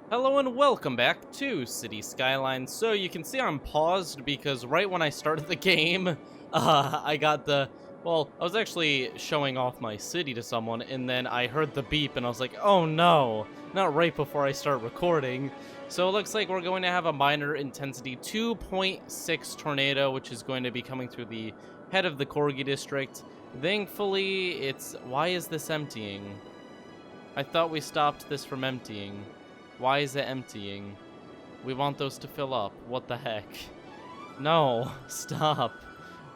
Hello and welcome back to City Skylines. So you can see I'm paused because right when I started the game, I got well, I was actually showing off my city to someone and then I heard the beep and I was like, oh no, not right before I start recording. So it looks like we're going to have a minor intensity 2.6 tornado, which is going to be coming through the head of the Corgi district. Thankfully, why is this emptying? I thought we stopped this from emptying. Why is it emptying? We want those to fill up. What the heck? No, stop.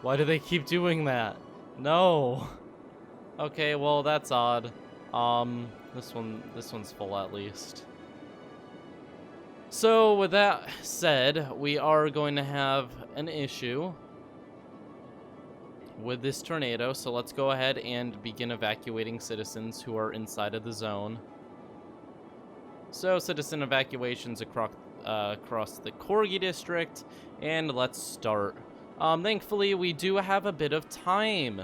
Why do they keep doing that? No. Okay, well, that's odd. This one's full at least. So, with that said, we are going to have an issue with this tornado, so let's go ahead and begin evacuating citizens who are inside of the zone. So, citizen evacuations across the Corgi district, and let's start. Thankfully, we do have a bit of time.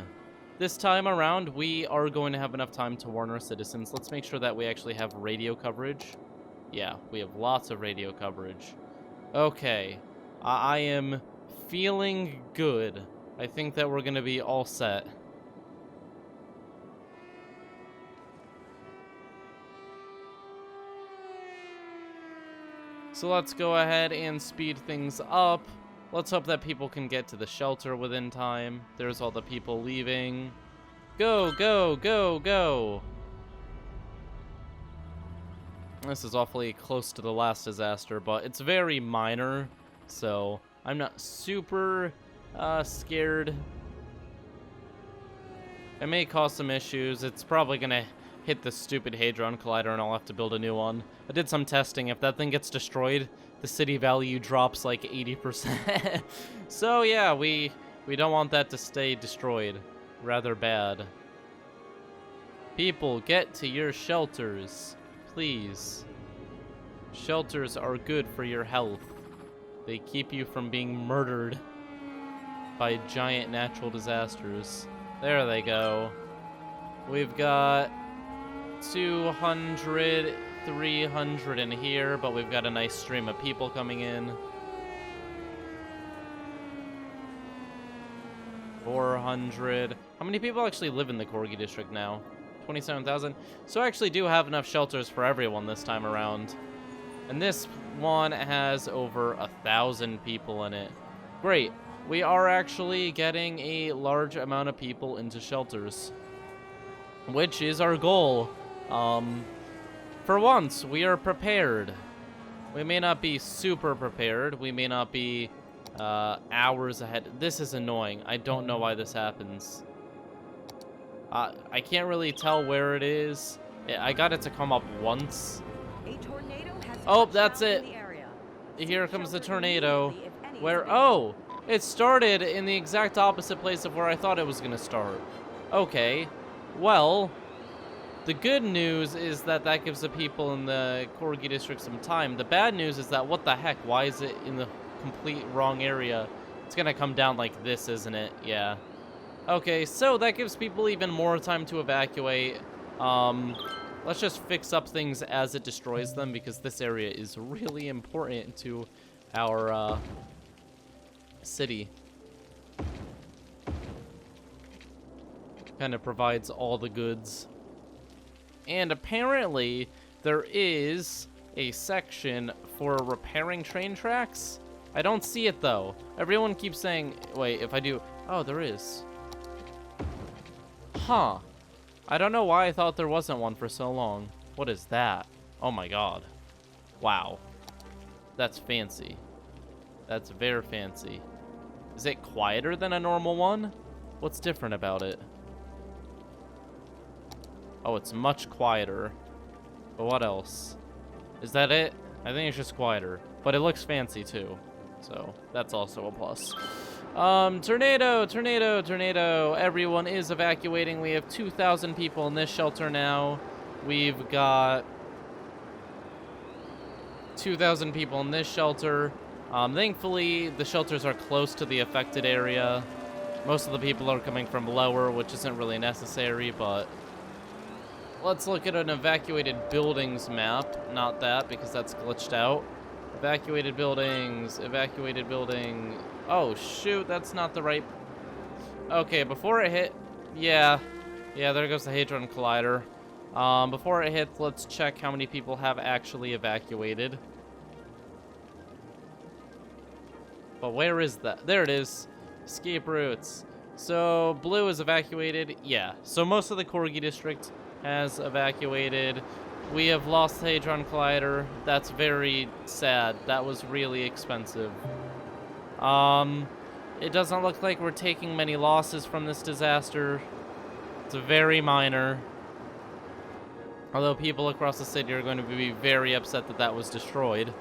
This time around, we are going to have enough time to warn our citizens. Let's make sure that we actually have radio coverage. Yeah, we have lots of radio coverage. Okay, I am feeling good. I think that we're going to be all set. So let's go ahead and speed things up. Let's hope that people can get to the shelter within time. There's all the people leaving. Go, go, go, go. This is awfully close to the last disaster, but it's very minor, so I'm not super scared. It may cause some issues. It's probably gonna hit the stupid Hadron Collider and I'll have to build a new one. I did some testing. If that thing gets destroyed, the city value drops like 80%. So yeah, we don't want that to stay destroyed. Rather bad. People, get to your shelters, please. Shelters are good for your health. They keep you from being murdered by giant natural disasters. There they go. We've got 200, 300 in here, but we've got a nice stream of people coming in. 400. How many people actually live in the Corgi district now? 27,000. So I actually do have enough shelters for everyone this time around. And this one has over 1,000 people in it. Great. We are actually getting a large amount of people into shelters, which is our goal. For once, we are prepared. We may not be super prepared. We may not be hours ahead. This is annoying. I don't know why this happens. I can't really tell where it is. I got it to come up once. A tornado has That's it. Here comes the tornado. Where? Oh, it started in the exact opposite place of where I thought it was gonna start. Okay, well, the good news is that gives the people in the Corgi district some time. The bad news is that, what the heck, why is it in the complete wrong area? It's gonna come down like this, isn't it? Yeah. Okay, so that gives people even more time to evacuate. Let's just fix up things as it destroys them, because this area is really important to our city. Kind of provides all the goods. And apparently there is a section for repairing train tracks. I don't see it though. Everyone keeps saying, wait, if I do, oh, there is. Huh. I don't know why I thought there wasn't one for so long. What is that? Oh my god. Wow. That's fancy. That's very fancy. Is it quieter than a normal one? What's different about it? Oh, it's much quieter. But what else? Is that it? I think it's just quieter. But it looks fancy too. So, that's also a plus. Tornado, tornado, tornado. Everyone is evacuating. We have 2,000 people in this shelter now. We've got 2,000 people in this shelter. Thankfully, the shelters are close to the affected area. Most of the people are coming from lower, which isn't really necessary, but let's look at an evacuated buildings map. Not that, because that's glitched out. Evacuated buildings, evacuated building. Oh, shoot, that's not the right... Okay, before it hit... Yeah, there goes the Hadron Collider. Before it hits, let's check how many people have actually evacuated. But where is that? There it is. Escape routes. So, blue is evacuated. Yeah, so most of the Corgi district has evacuated. We have lost the Hadron Collider. That's very sad. That was really expensive. It doesn't look like we're taking many losses from this disaster. It's very minor. Although people across the city are going to be very upset that that was destroyed.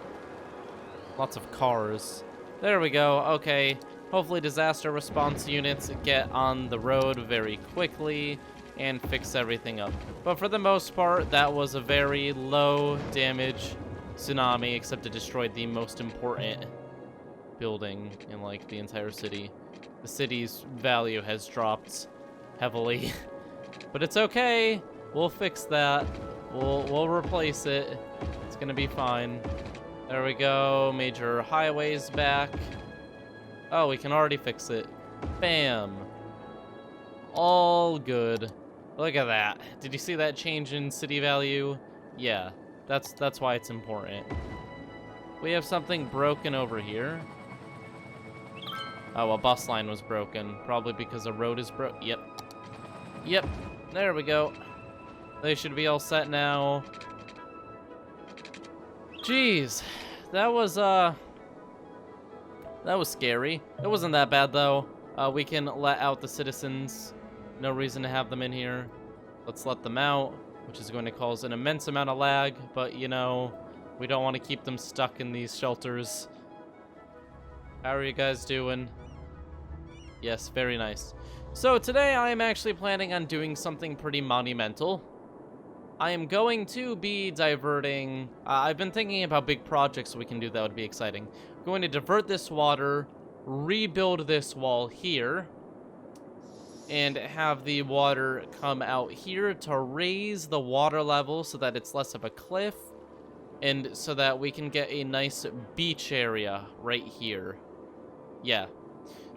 Lots of cars. There we go. Okay. Hopefully disaster response units get on the road very quickly and fix everything up. But for the most part, that was a very low damage tsunami, except it destroyed the most important building in like the entire city. The city's value has dropped heavily. But it's okay. We'll fix that. We'll replace it. It's gonna be fine. There we go. Major highways back. Oh, we can already fix it. Bam. All good. Look at that. Did you see that change in city value? Yeah, that's why it's important. We have something broken over here. Oh, a bus line was broken. Probably because a road is broke. Yep. There we go. They should be all set now. Jeez. That was scary. It wasn't that bad, though. We can let out the citizens. No reason to have them in here. Let's let them out, which is going to cause an immense amount of lag, but, you know, we don't want to keep them stuck in these shelters. How are you guys doing? Yes, very nice. So today I am actually planning on doing something pretty monumental. I am going to be diverting... I've been thinking about big projects we can do that would be exciting. I'm going to divert this water, rebuild this wall here, and have the water come out here to raise the water level so that it's less of a cliff, and so that we can get a nice beach area right here. Yeah.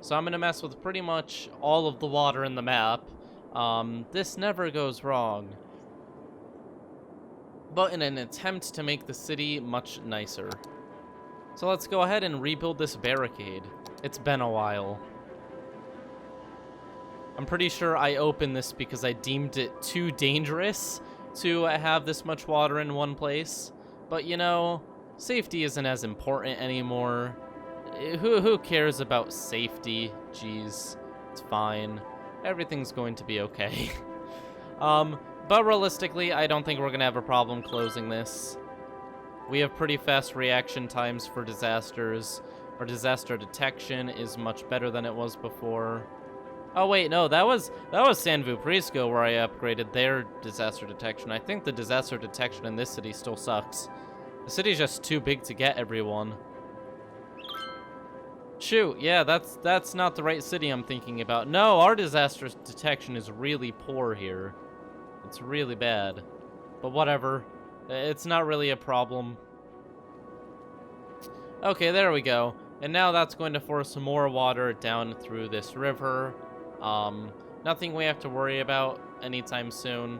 So I'm going to mess with pretty much all of the water in the map. This never goes wrong. But in an attempt to make the city much nicer. So let's go ahead and rebuild this barricade. It's been a while. I'm pretty sure I opened this because I deemed it too dangerous to have this much water in one place. But, you know, safety isn't as important anymore. Who cares about safety? Jeez, it's fine. Everything's going to be okay. But realistically, I don't think we're going to have a problem closing this. We have pretty fast reaction times for disasters. Our disaster detection is much better than it was before. Oh wait, no, that was San Vooperis where I upgraded their disaster detection. I think the disaster detection in this city still sucks. The city's just too big to get everyone. Shoot, yeah, that's not the right city I'm thinking about. No, our disaster detection is really poor here. It's really bad. But whatever. It's not really a problem. Okay, there we go. And now that's going to force some more water down through this river. Nothing we have to worry about anytime soon.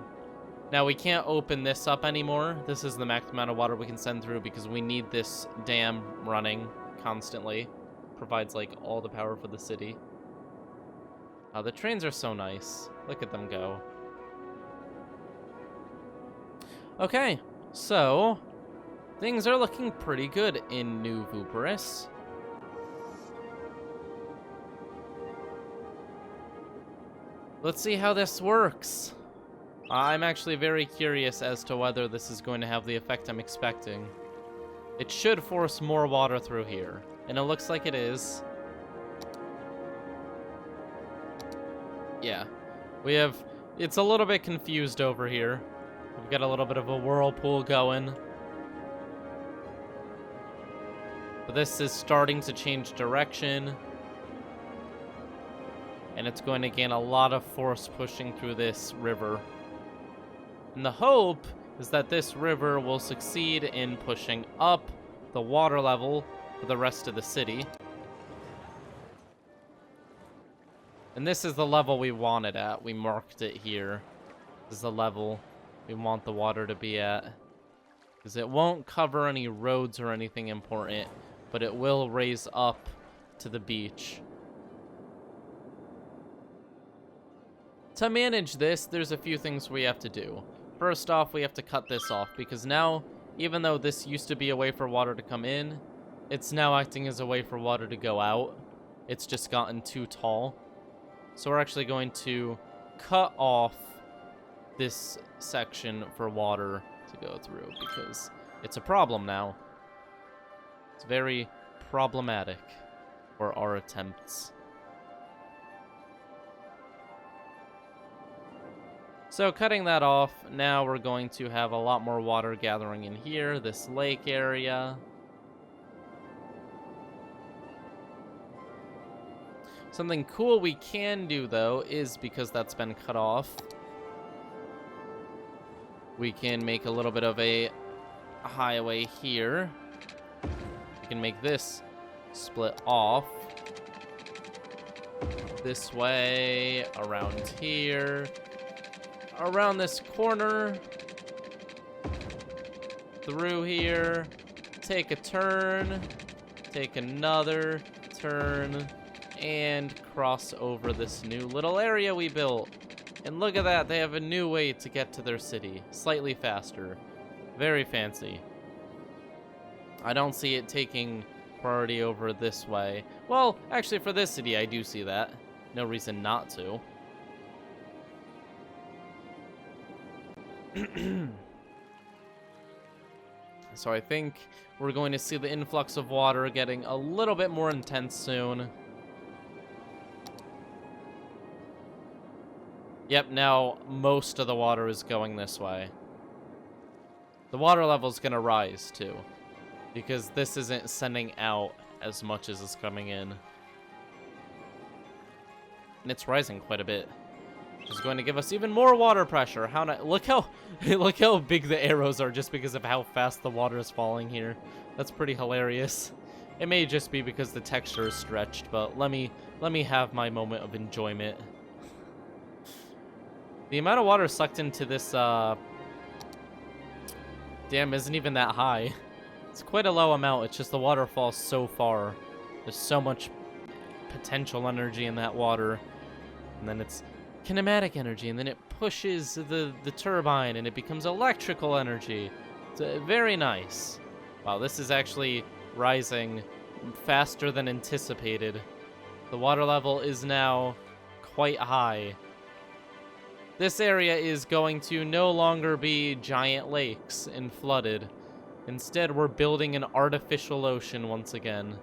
Now, we can't open this up anymore. This is the max amount of water we can send through because we need this dam running constantly. Provides, like, all the power for the city. The trains are so nice. Look at them go. Okay, so things are looking pretty good in New Vooperis. Let's see how this works. I'm actually very curious as to whether this is going to have the effect I'm expecting. It should force more water through here, and it looks like it is. Yeah, it's a little bit confused over here. We've got a little bit of a whirlpool going. But this is starting to change direction. And it's going to gain a lot of force pushing through this river. And the hope is that this river will succeed in pushing up the water level for the rest of the city. And this is the level we want it at. We marked it here. This is the level we want the water to be at. Because it won't cover any roads or anything important, but it will raise up to the beach. To manage this, there's a few things we have to do. First off, we have to cut this off, because now, even though this used to be a way for water to come in, it's now acting as a way for water to go out. It's just gotten too tall. So we're actually going to cut off this section for water to go through, because it's a problem now. It's very problematic for our attempts. So cutting that off, now we're going to have a lot more water gathering in here, this lake area. Something cool we can do, though, is because that's been cut off, we can make a little bit of a highway here. We can make this split off this way, around here, around this corner, through here, take a turn, take another turn, and cross over this new little area we built. And look at that, they have a new way to get to their city. Slightly faster. Very fancy. I don't see it taking priority over this way. Well, actually for this city I do see that. No reason not to. So I think we're going to see the influx of water getting a little bit more intense soon. Yep, now most of the water is going this way. The water level is going to rise too, because this isn't sending out as much as is coming in. And it's rising quite a bit, which is going to give us even more water pressure. Look how big the arrows are just because of how fast the water is falling here. That's pretty hilarious. It may just be because the texture is stretched, but let me have my moment of enjoyment. The amount of water sucked into this dam isn't even that high. It's quite a low amount. It's just the water falls so far. There's so much potential energy in that water. And then it's kinematic energy, and then it pushes the turbine, and it becomes electrical energy. It's very nice. Wow, this is actually rising faster than anticipated. The water level is now quite high. This area is going to no longer be giant lakes and flooded. Instead, we're building an artificial ocean once again.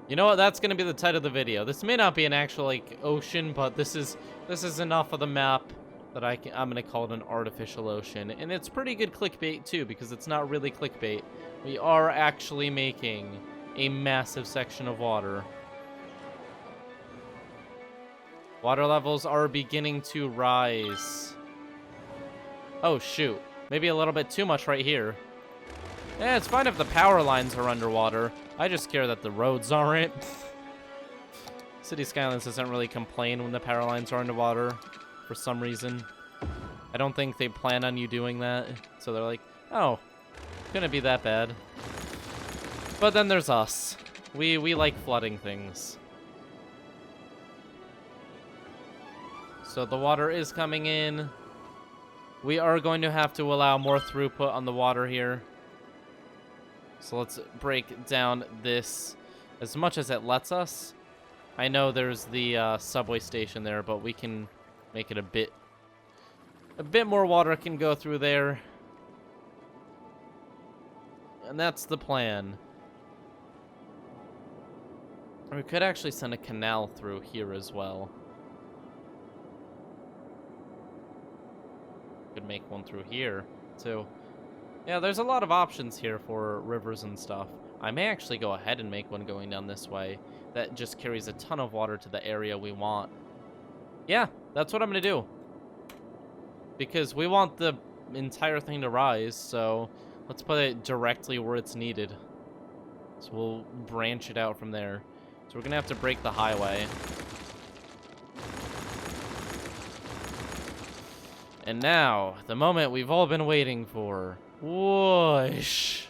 You know what? That's going to be the title of the video. This may not be an actual like ocean, but this is enough of the map that I'm going to call it an artificial ocean. And it's pretty good clickbait too, because it's not really clickbait. We are actually making a massive section of water. Water levels are beginning to rise. Oh, shoot. Maybe a little bit too much right here. Yeah, it's fine if the power lines are underwater. I just care that the roads aren't. City Skylines doesn't really complain when the power lines are underwater for some reason. I don't think they plan on you doing that. So they're like, oh, couldn't be that bad. But then there's us. We like flooding things. So the water is coming in. We are going to have to allow more throughput on the water here. So let's break down this as much as it lets us. I know there's the subway station there, but we can make it a bit more water can go through there. And that's the plan. We could actually send a canal through here as well. Could make one through here too. Yeah, there's a lot of options here for rivers and stuff. I may actually go ahead and make one going down this way that just carries a ton of water to the area we want. Yeah, That's what I'm gonna do. Because we want the entire thing to rise, so let's put it directly where it's needed. So we'll branch it out from there. So we're gonna have to break the highway. And now, the moment we've all been waiting for. Whoosh.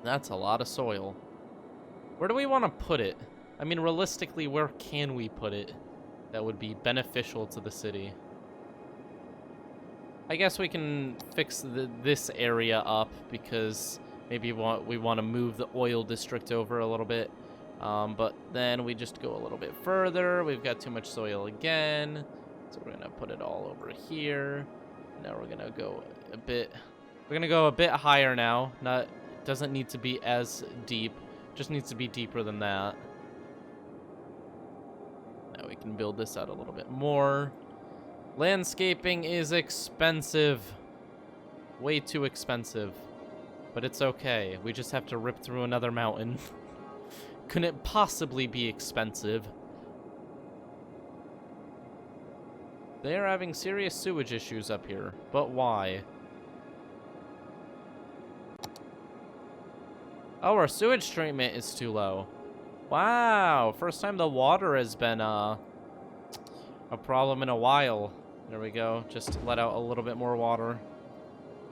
That's a lot of soil. Where do we want to put it? I mean, realistically, where can we put it that would be beneficial to the city? I guess we can fix this area up because maybe we want to move the oil district over a little bit. But then we just go a little bit further. We've got too much soil again. So we're going to put it all over here. Now we're going to go a bit... We're going to go a bit higher now. Doesn't need to be as deep. Just needs to be deeper than that. Now we can build this out a little bit more. Landscaping is expensive. Way too expensive. But it's okay. We just have to rip through another mountain. Couldn't it possibly be expensive? They're having serious sewage issues up here. But why? Oh, our sewage treatment is too low. Wow, first time the water has been a problem in a while. There we go. Just let out a little bit more water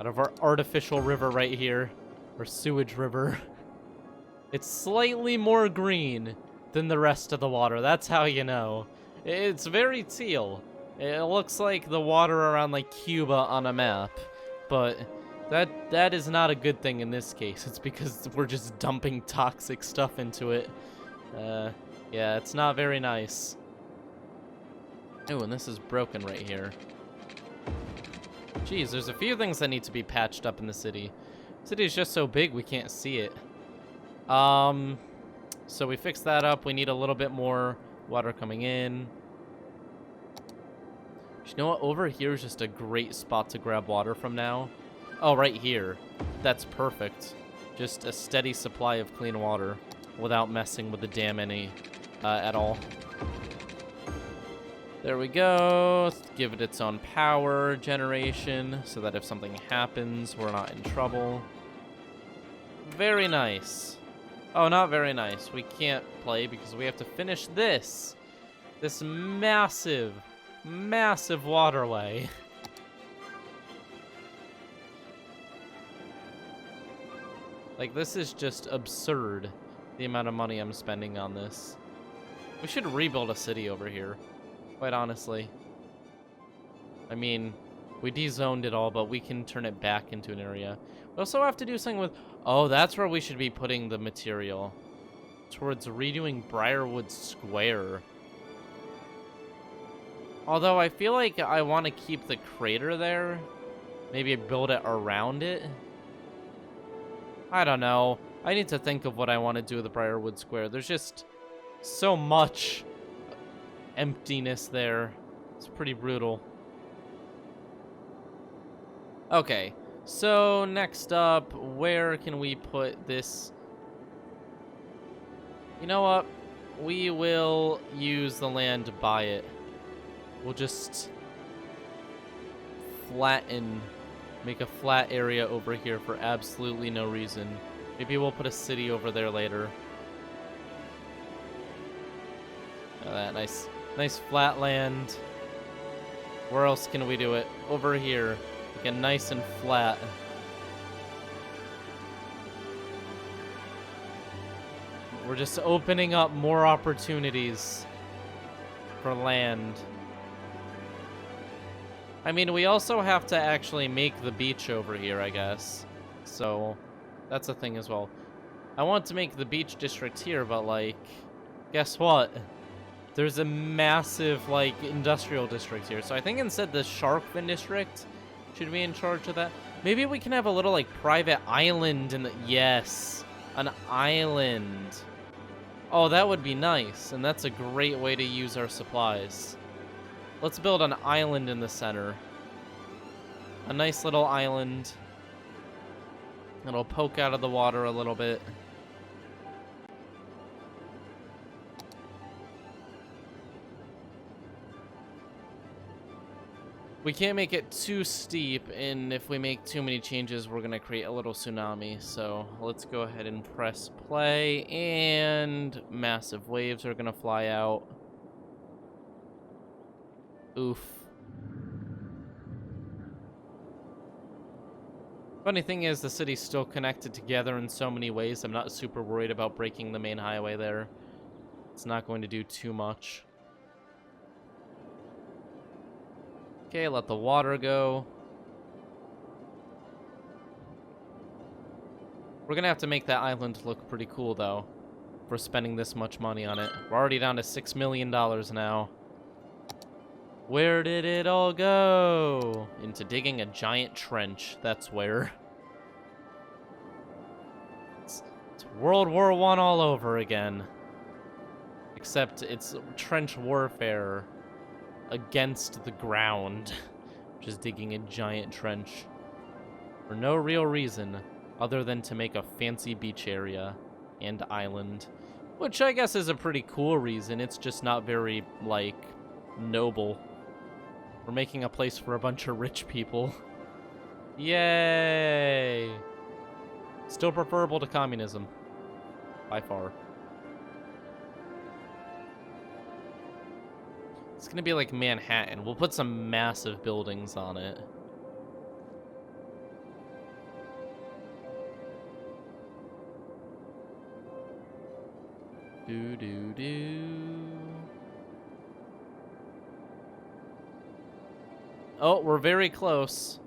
out of our artificial river right here. Our sewage river. It's slightly more green than the rest of the water. That's how you know. It's very teal. It looks like the water around like Cuba on a map, but that is not a good thing in this case. It's because we're just dumping toxic stuff into it. Yeah, it's not very nice. Oh, and this is broken right here. Jeez, there's a few things that need to be patched up in the city. The city is just so big we can't see it. So we fixed that up. We need a little bit more water coming in. You know what? Over here is just a great spot to grab water from now. Oh, right here. That's perfect. Just a steady supply of clean water without messing with the dam at all. There we go. Let's give it its own power generation so that if something happens, we're not in trouble. Very nice. Oh, not very nice. We can't play because we have to finish this. This massive waterway. Like, this is just absurd, the amount of money I'm spending on this. We should rebuild a city over here, quite honestly. I mean, we de-zoned it all, but we can turn it back into an area. We also have to do something with... Oh, that's where we should be putting the material. Towards redoing Briarwood Square. Although I feel like I want to keep the crater there. Maybe build it around it. I don't know. I need to think of what I want to do with the Briarwood Square. There's just so much emptiness there. It's pretty brutal. Okay, so next up, where can we put this? You know what? We will use the land to buy it. We'll just make a flat area over here for absolutely no reason. Maybe we'll put a city over there later. That nice flat land. Where else can we do it? Over here. Make it nice and flat. We're just opening up more opportunities for land. I mean, we also have to actually make the beach over here, I guess. So, that's a thing as well. I want to make the beach district here, but, like, guess what? There's a massive, like, industrial district here. So I think instead the shark fin district should be in charge of that. Maybe we can have a little, like, private island in the... Yes, an island. Oh, that would be nice, and that's a great way to use our supplies. Let's build an island in the center. A nice little island. It'll poke out of the water a little bit. We can't make it too steep, and if we make too many changes, we're gonna create a little tsunami. So let's go ahead and press play, and massive waves are gonna fly out. Oof. Funny thing is, the city's still connected together in so many ways. I'm not super worried about breaking the main highway there. It's not going to do too much. Okay, let the water go. We're gonna have to make that island look pretty cool, though. If we're spending this much money on it. We're already down to $6 million now. Where did it all go? Into digging a giant trench. That's where. It's World War I all over again. Except it's trench warfare against the ground. Just digging a giant trench. For no real reason other than to make a fancy beach area and island. Which I guess is a pretty cool reason. It's just not very, like, noble. We're making a place for a bunch of rich people. Yay! Still preferable to communism. By far. It's gonna be like Manhattan. We'll put some massive buildings on it. Oh, we're very close.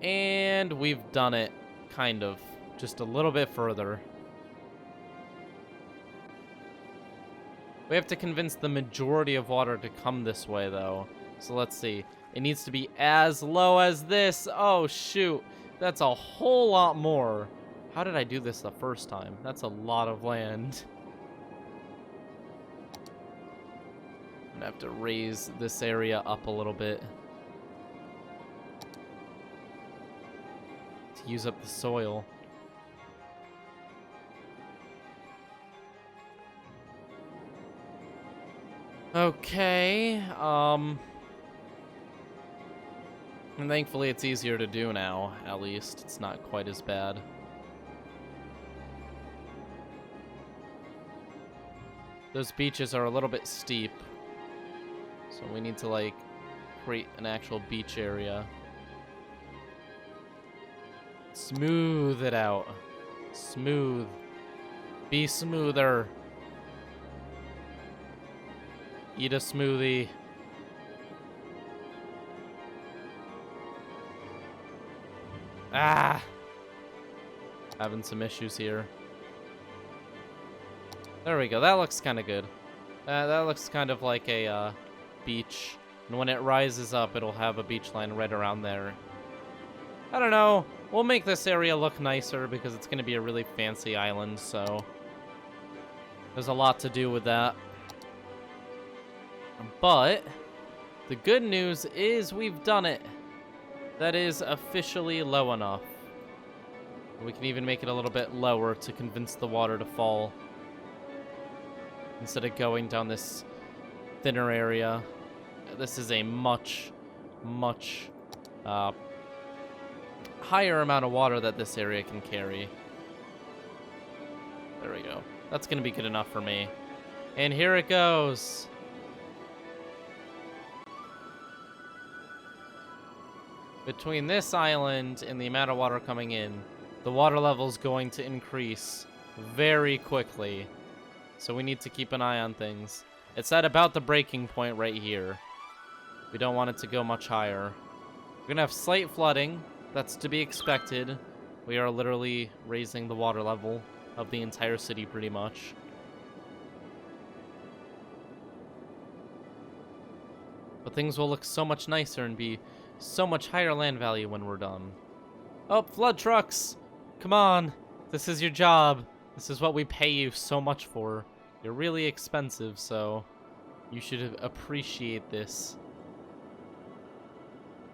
And we've done it, kind of. Just a little bit further. We have to convince the majority of water to come this way, though. So let's see. It needs to be as low as this. Oh, shoot. That's a whole lot more. How did I do this the first time? That's a lot of land. I'm gonna have to raise this area up a little bit to use up the soil. Okay, and thankfully it's easier to do now, at least. It's not quite as bad. Those beaches are a little bit steep, so we need to, like, create an actual beach area. Smooth it out. Smooth. Be smoother. Eat a smoothie. Ah! Having some issues here. There we go. That looks kind of good. That looks kind of like a beach. And when it rises up, it'll have a beach line right around there. I don't know. We'll make this area look nicer because it's going to be a really fancy island, so there's a lot to do with that. But the good news is we've done it. That is officially low enough. We can even make it a little bit lower to convince the water to fall, instead of going down this thinner area. This is a much higher amount of water that this area can carry. There we go. That's going to be good enough for me. And here it goes. Between this island and the amount of water coming in, the water level is going to increase very quickly. So we need to keep an eye on things. It's at about the breaking point right here. We don't want it to go much higher. We're going to have slight flooding. That's to be expected. We are literally raising the water level of the entire city pretty much. But things will look so much nicer and be so much higher land value when we're done. Oh, flood trucks! Come on! This is your job. This is what we pay you so much for. You're really expensive, so you should appreciate this.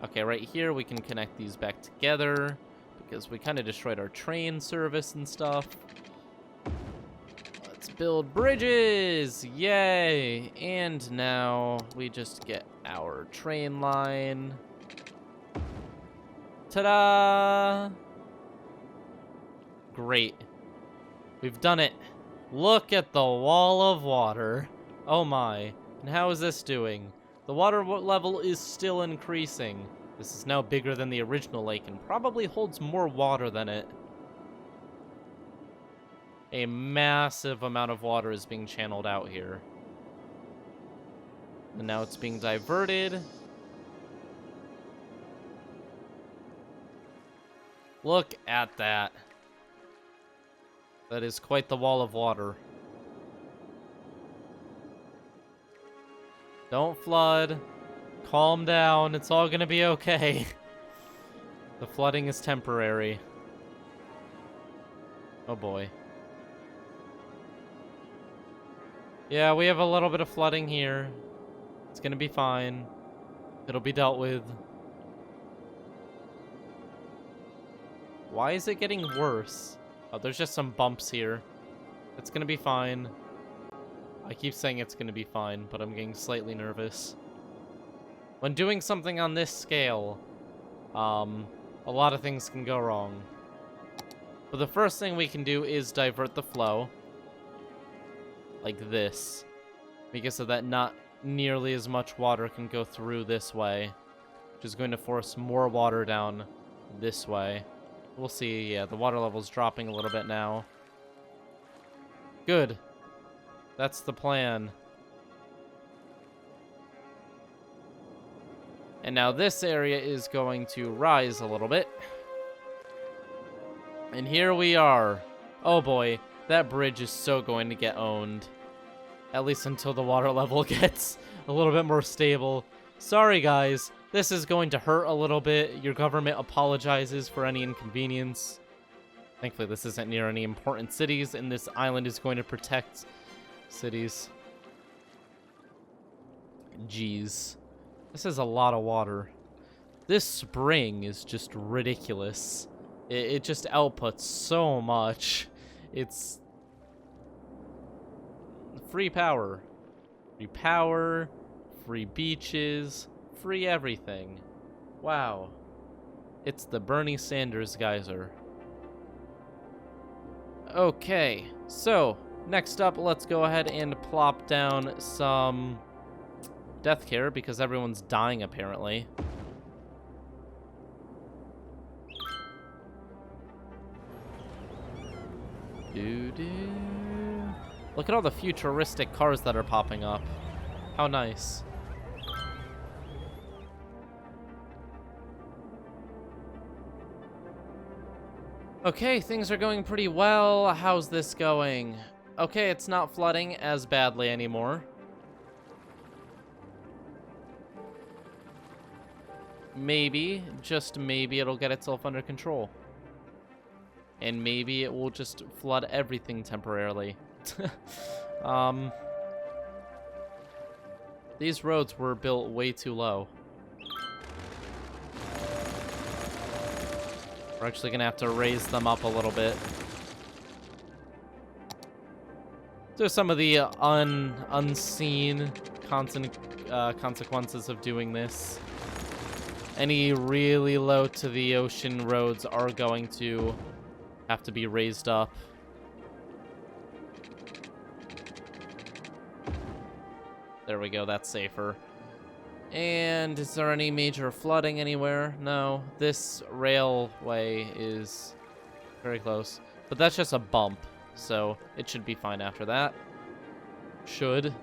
Okay, right here we can connect these back together because we kind of destroyed our train service and stuff. Let's build bridges! Yay! And now we just get our train line. Ta-da! Great. We've done it. Look at the wall of water. Oh my. And how is this doing? The water level is still increasing. This is now bigger than the original lake and probably holds more water than it. A massive amount of water is being channeled out here. And now it's being diverted. Look at that. That is quite the wall of water. Don't flood. Calm down. It's all gonna be okay. The flooding is temporary. Oh boy. Yeah, we have a little bit of flooding here. It's gonna be fine. It'll be dealt with. Why is it getting worse? Oh, there's just some bumps here. It's gonna be fine. I keep saying it's gonna be fine, but I'm getting slightly nervous. When doing something on this scale, a lot of things can go wrong. But the first thing we can do is divert the flow. Like this. Because of that, not nearly as much water can go through this way. Which is going to force more water down this way. We'll see. Yeah, the water level's dropping a little bit now. Good. That's the plan. And now this area is going to rise a little bit. And here we are. Oh boy, that bridge is so going to get owned. At least until the water level gets a little bit more stable. Sorry guys, this is going to hurt a little bit. Your government apologizes for any inconvenience. Thankfully this isn't near any important cities, and this island is going to protect cities. Jeez. This is a lot of water. This spring is just ridiculous. It just outputs so much. It's free power. Free power, free beaches, free everything. Wow. It's the Bernie Sanders geyser. Okay, so next up, let's go ahead and plop down some death care because everyone's dying apparently. Look at all the futuristic cars that are popping up. How nice. Okay, things are going pretty well. How's this going? Okay, it's not flooding as badly anymore. Maybe, just maybe, it'll get itself under control. And maybe it will just flood everything temporarily. These roads were built way too low. We're actually gonna have to raise them up a little bit. There's some of the unseen consequences of doing this. Any really low to the ocean roads are going to have to be raised up. There we go, that's safer. And is there any major flooding anywhere? No, this railway is very close. But that's just a bump, so it should be fine after that. Should.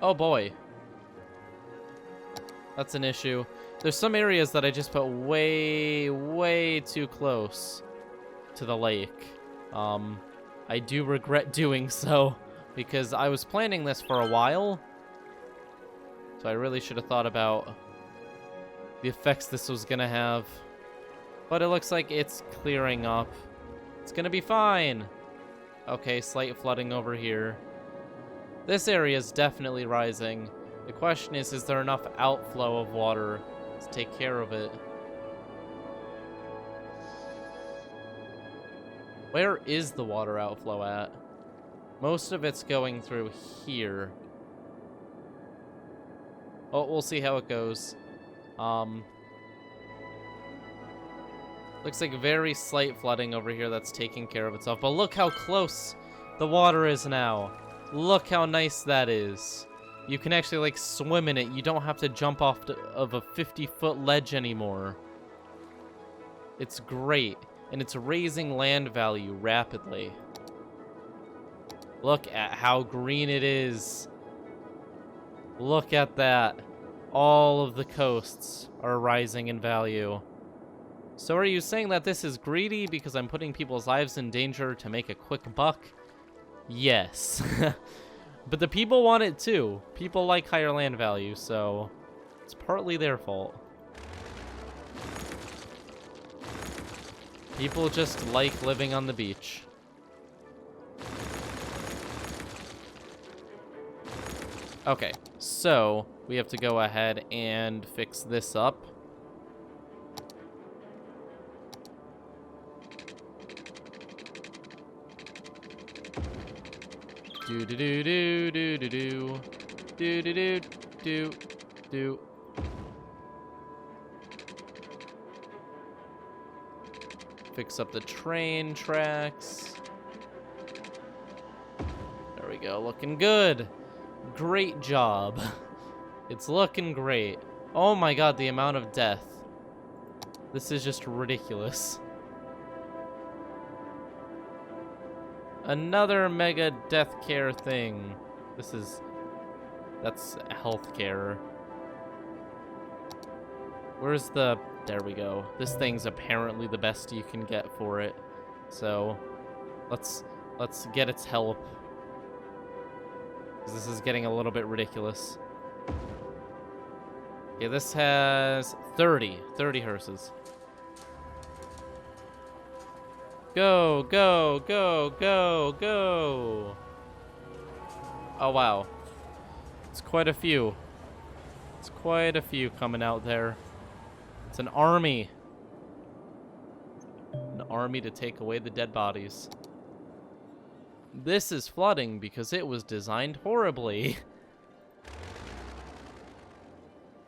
Oh boy. That's an issue. There's some areas that I just put way, way too close to the lake. I do regret doing so, because I was planning this for a while. So I really should have thought about the effects this was gonna have. But it looks like it's clearing up. It's gonna be fine. Okay, slight flooding over here. This area is definitely rising. The question is there enough outflow of water to take care of it? Where is the water outflow at? Most of it's going through here. Oh, we'll see how it goes. Looks like very slight flooding over here that's taking care of itself. But look how close the water is now. Look how nice that is. You can actually, like, swim in it. You don't have to jump off of a 50-foot ledge anymore. It's great. And it's raising land value rapidly. Look at how green it is. Look at that. All of the coasts are rising in value. So are you saying that this is greedy because I'm putting people's lives in danger to make a quick buck? Yes. But the people want it too. People like higher land value, so it's partly their fault. People just like living on the beach. Okay, so we have to go ahead and fix this up. Do do do do do do do do do do do. Fix up the train tracks. There we go, looking good. Great job. It's looking great. Oh my god, the amount of death. This is just ridiculous. Another mega death care thing. That's healthcare. Where's the, there we go. This thing's apparently the best you can get for it. So, let's get its help. 'Cause this is getting a little bit ridiculous. Okay, this has 30 hearses. Go, go, go, go, go. Oh, wow. It's quite a few. It's quite a few coming out there. It's an army. An army to take away the dead bodies. This is flooding because it was designed horribly.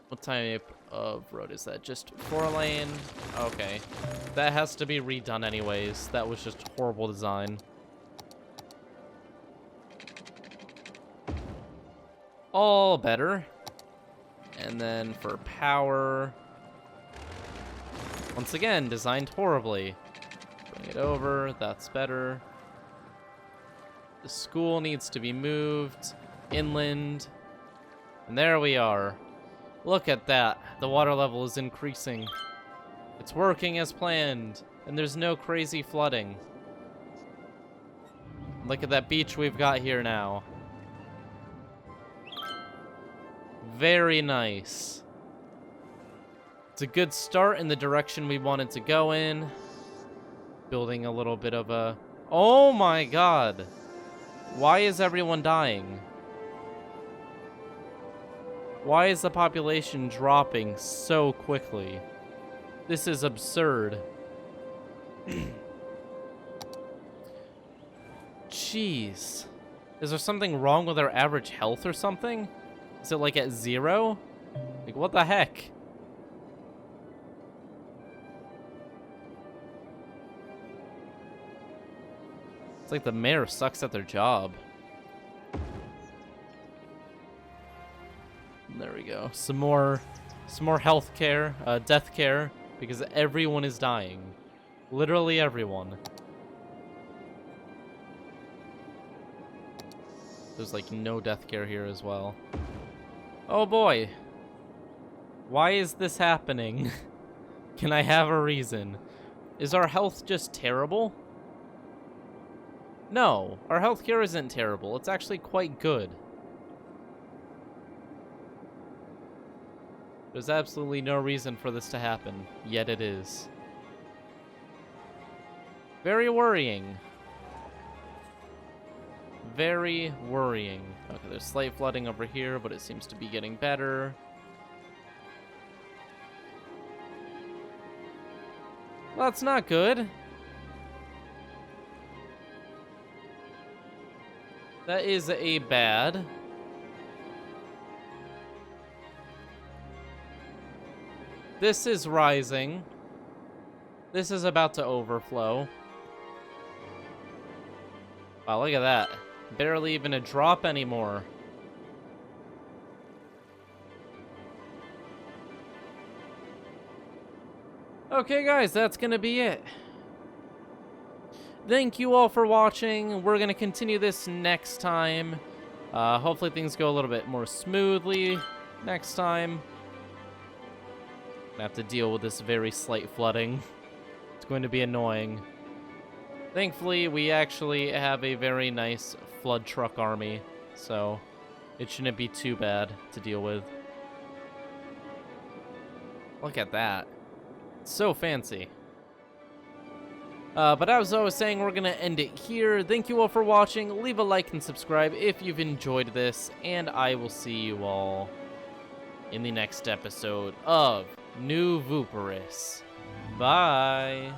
What type of road is that? Just 4-lane? Okay. That has to be redone anyways. That was just horrible design. All better. And then for power, once again, designed horribly. Bring it over, that's better. The school needs to be moved inland. And there we are. Look at that. The water level is increasing. It's working as planned, and there's no crazy flooding. Look at that beach we've got here now. Very nice. It's a good start in the direction we wanted to go in. Building a little bit of a... Oh my god! Why is everyone dying? Why is the population dropping so quickly? This is absurd. Jeez. Is there something wrong with our average health or something? Is it like at 0? Like, what the heck? It's like the mayor sucks at their job. There we go. Some more health care, death care, because everyone is dying. Literally everyone. There's like no death care here as well. Oh boy. Why is this happening? Can I have a reason? Is our health just terrible? No, our healthcare isn't terrible. It's actually quite good. There's absolutely no reason for this to happen, yet it is. Very worrying. Very worrying. Okay, there's slight flooding over here, but it seems to be getting better. Well, that's not good. That is a bad. This is rising. This is about to overflow. Wow, look at that. Barely even a drop anymore. Okay, guys, that's gonna be it. Thank you all for watching. We're gonna continue this next time. Hopefully things go a little bit more smoothly next time. I have to deal with this very slight flooding. It's going to be annoying. Thankfully, we actually have a very nice flood truck army, so it shouldn't be too bad to deal with. Look at that. It's so fancy. But as I was saying, we're going to end it here. Thank you all for watching. Leave a like and subscribe if you've enjoyed this, and I will see you all in the next episode of New Vooperis. Bye!